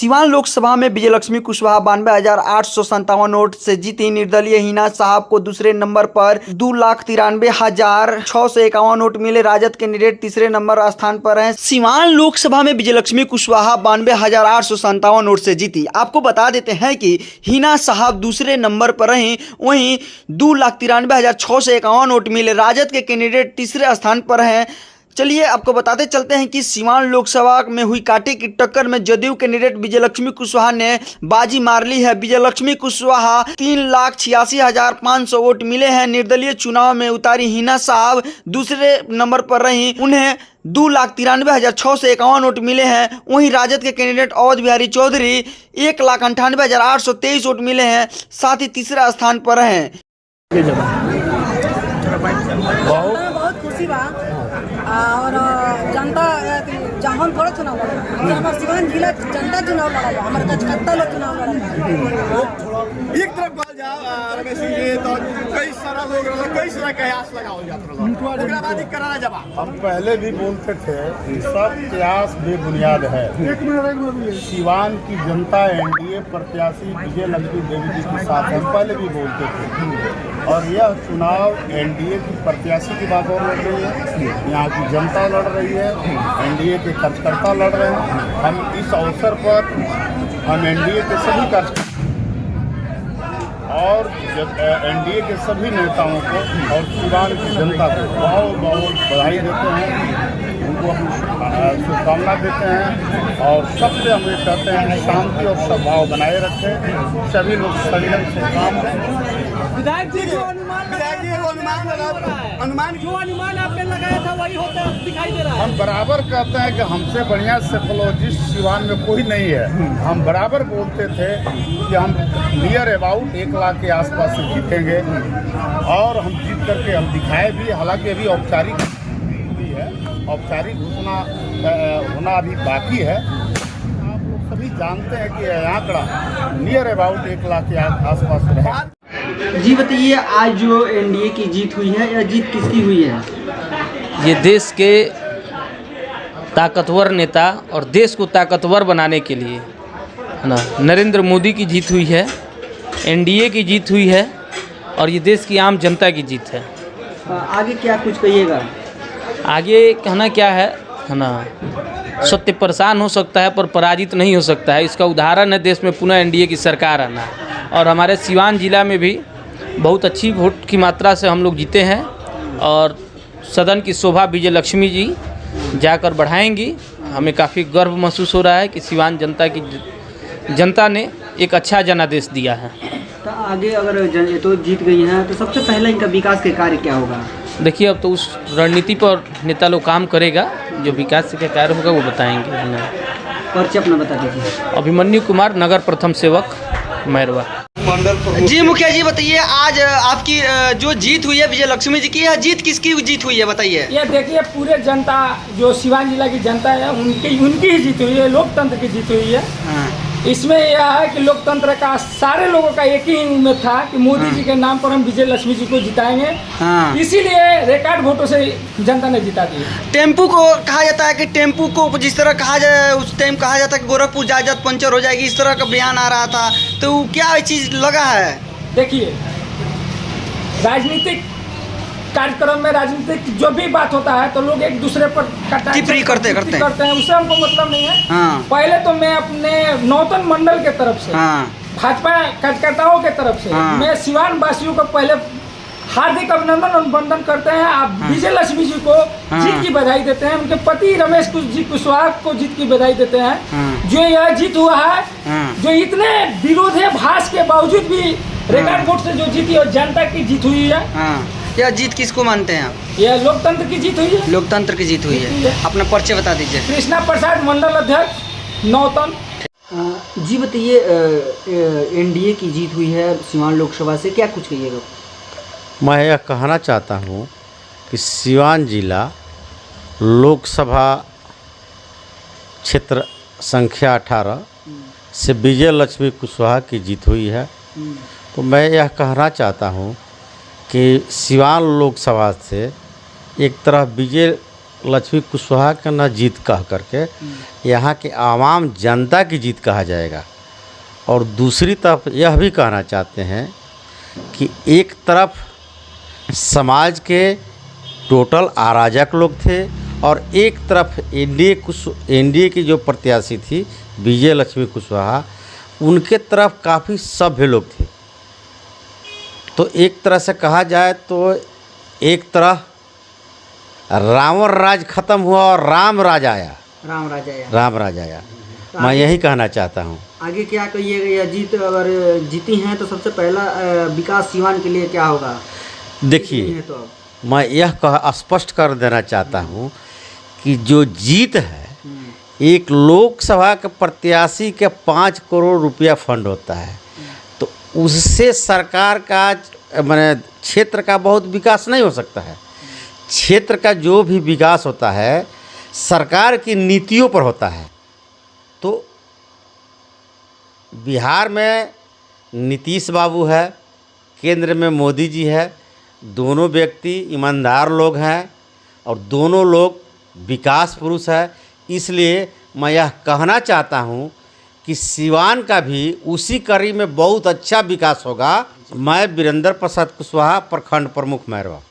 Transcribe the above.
सिवान लोकसभा में विजयलक्ष्मी कुशवाहा 92,857 वोट से जीती। निर्दलीय हिना साहब को दूसरे नंबर पर 2,93,651 वोट मिले। राजद कैंडिडेट तीसरे नंबर स्थान पर हैं। सिवान लोकसभा में विजयलक्ष्मी कुशवाहा 92,857 वोट से जीती। आपको बता देते हैं कि हिना साहब दूसरे नंबर पर रहीं, वहीं 2,93,651 वोट मिले। राजद के कैंडिडेट तीसरे स्थान पर हैं। चलिए आपको बताते चलते हैं कि सिवान लोकसभा में हुई कांटे की टक्कर में जदयू कैंडिडेट विजयलक्ष्मी कुशवाहा ने बाजी मार ली है। विजयलक्ष्मी कुशवाहा 3,86,500 वोट मिले हैं। निर्दलीय चुनाव में उतारी हिना साहब दूसरे नंबर पर रहीं, उन्हें 2,93,651 वोट मिले हैं। वहीं राजद के कैंडिडेट अवध बिहारी चौधरी 1,98,823 वोट मिले हैं, साथ ही तीसरा स्थान पर हैं। बहुत खुशी बा और जनता जहाँ थोड़ा चुनाव लड़ा हमारे सिवान जिला जनता चुनाव लड़ा हमारे कचकत्ता लोग चुनाव लड़ा। एक तरफ बात जा रमेश जी तो कई सारा लोग कई सारा कयास लगाओ जाता उग्रवादी कराना जवाब। हम पहले भी बोलते थे कि सब कयास बेबुनियाद है। सिवान की जनता एनडीए प्रत्याशी विजयलक्ष्मी देवी जी के साथ हम पहले भी बोलते थे और यह चुनाव एनडीए की प्रत्याशी की बात और लड़ रही है, यहाँ की जनता लड़ रही है, एनडीए के कार्यकर्ता लड़ रहे हैं। हम इस अवसर पर हम एनडीए के सभी कार्यकर्ता और एनडीए के सभी नेताओं को और सिवान की जनता को बहुत बहुत बधाई देते हैं, उनको शुभकामना देते हैं और सबसे हम ये कहते हैं कि शांति और सद्भाव बनाए रखें। सभी लोग संयम से काम करें। विधायक जी जो अनुमान आपने लगाया था वही होता दिखाई दे रहा है। हम बराबर कहते हैं कि हमसे बढ़िया सेफोलॉजिस्ट सिवान में कोई नहीं है। हम बराबर बोलते थे कि हम नियर अबाउट 1 लाख के आसपास से जीतेंगे और हम जीत करके हम दिखाए भी। हालांकि अभी औपचारिक भी है, औपचारिक घोषणा होना अभी बाकी है। आप लोग सभी जानते हैं कि यह आंकड़ा नियर अबाउट 1 लाख के आसपास रहेगा। जी बताइए, आज जो एनडीए की जीत हुई है, यह जीत किसकी हुई है? ये देश के ताकतवर नेता और देश को ताकतवर बनाने के लिए है ना, नरेंद्र मोदी की जीत हुई है, एनडीए की जीत हुई है और ये देश की आम जनता की जीत है। आगे क्या कुछ कहिएगा? आगे कहना क्या है ना, सत्य परेशान हो सकता है पर पराजित नहीं हो सकता है। इसका उदाहरण है देश में पुनः एनडीए की सरकार आना। और हमारे सिवान जिला में भी बहुत अच्छी वोट की मात्रा से हम लोग जीते हैं और सदन की शोभा विजयलक्ष्मी जी जाकर बढ़ाएंगी। हमें काफ़ी गर्व महसूस हो रहा है कि सिवान जनता ने एक अच्छा जनादेश दिया है। तो आगे अगर तो जीत गई हैं तो सबसे पहले इनका विकास के कार्य क्या होगा? देखिए, अब तो उस रणनीति पर नेता लोग काम करेगा, जो विकास के कार्य होगा वो बताएंगे हमें। परिचय अपना बता दीजिए। अभिमन्यु कुमार, नगर प्रथम सेवक, मैरवा। जी मुखिया जी बताइए, आज आपकी जो जीत हुई है विजयलक्ष्मी जी की, यह जीत किसकी जीत हुई है बताइए? ये देखिए, पूरे जनता जो सिवान जिला की जनता है उनकी ही जीत हुई है, लोकतंत्र की जीत हुई है। इसमें यह है कि लोकतंत्र का सारे लोगों का एक ही उम्मीद था कि मोदी जी के नाम पर हम विजयलक्ष्मी जी को जिताएंगे। इसीलिए रिकॉर्ड वोटों से जनता ने जिता दी। टेम्पू को कहा जाता है कि टेम्पू को जिस तरह कहा जाए उस टाइम कहा जाता है कि गोरखपुर जायदाद पंचर हो जाएगी, इस तरह का बयान आ रहा था, तो क्या चीज़ लगा है? देखिए, राजनीतिक कार्यक्रम में राजनीतिक जो भी बात होता है तो लोग एक दूसरे पर टिप्पणी करते हैं, उससे हमको मतलब नहीं है। हाँ। पहले तो मैं अपने नौतन मंडल के तरफ से, हाँ। भाजपा कार्यकर्ताओं के तरफ से, हाँ। मैं सिवान वासियों को पहले हार्दिक अभिनंदन और वंदन करते हैं। आप विजयलक्ष्मी जी को जीत की बधाई देते हैं, उनके पति रमेश जी कुशवाहा को जीत की बधाई देते हैं। जो यह जीत हुआ है, जो इतने विरोधाभास के बावजूद भी रिकॉर्ड वोट से जो जीती और जनता की जीत हुई है। यह जीत किसको मानते हैं आप? यह लोकतंत्र की जीत हुई है। लोकतंत्र की जीत हुई है। अपना परिचय बता दीजिए। कृष्णा प्रसाद, मंडल अध्यक्ष, नौतन। जी बताइए, एनडीए की जीत हुई है सिवान लोकसभा से, क्या कुछ कहिएगा? मैं यह कहना चाहता हूँ कि सिवान जिला लोकसभा क्षेत्र संख्या 18 से विजयलक्ष्मी कुशवाहा की जीत हुई है। तो मैं यह कहना चाहता हूँ कि सिवान लोकसभा से एक तरफ विजय लक्ष्मी कुशवाहा का न जीत कह करके यहाँ के आवाम जनता की जीत कहा जाएगा। और दूसरी तरफ यह भी कहना चाहते हैं कि एक तरफ समाज के टोटल अराजक लोग थे और एक तरफ एनडीए की जो प्रत्याशी थी विजय लक्ष्मी कुशवाहा, उनके तरफ काफ़ी सभ्य लोग थे। तो एक तरह से कहा जाए तो एक तरह रावण राज खत्म हुआ और राम राज आया। राम राज आया। मैं यही कहना चाहता हूँ। आगे क्या कहिएगा, यह जीत अगर जीती हैं तो सबसे पहला विकास सीवान के लिए क्या होगा? देखिए, मैं यह स्पष्ट कर देना चाहता हूँ कि जो जीत है, एक लोकसभा के प्रत्याशी के 5 करोड़ रुपया फंड होता है, तो उससे सरकार का माने क्षेत्र का बहुत विकास नहीं हो सकता है। क्षेत्र का जो भी विकास होता है सरकार की नीतियों पर होता है। तो बिहार में नीतीश बाबू है, केंद्र में मोदी जी है, दोनों व्यक्ति ईमानदार लोग हैं और दोनों लोग विकास पुरुष है। इसलिए मैं यह कहना चाहता हूं कि सिवान का भी उसी कड़ी में बहुत अच्छा विकास होगा। मैं वीरेंद्र प्रसाद कुशवाहा, प्रखंड प्रमुख मैरवा।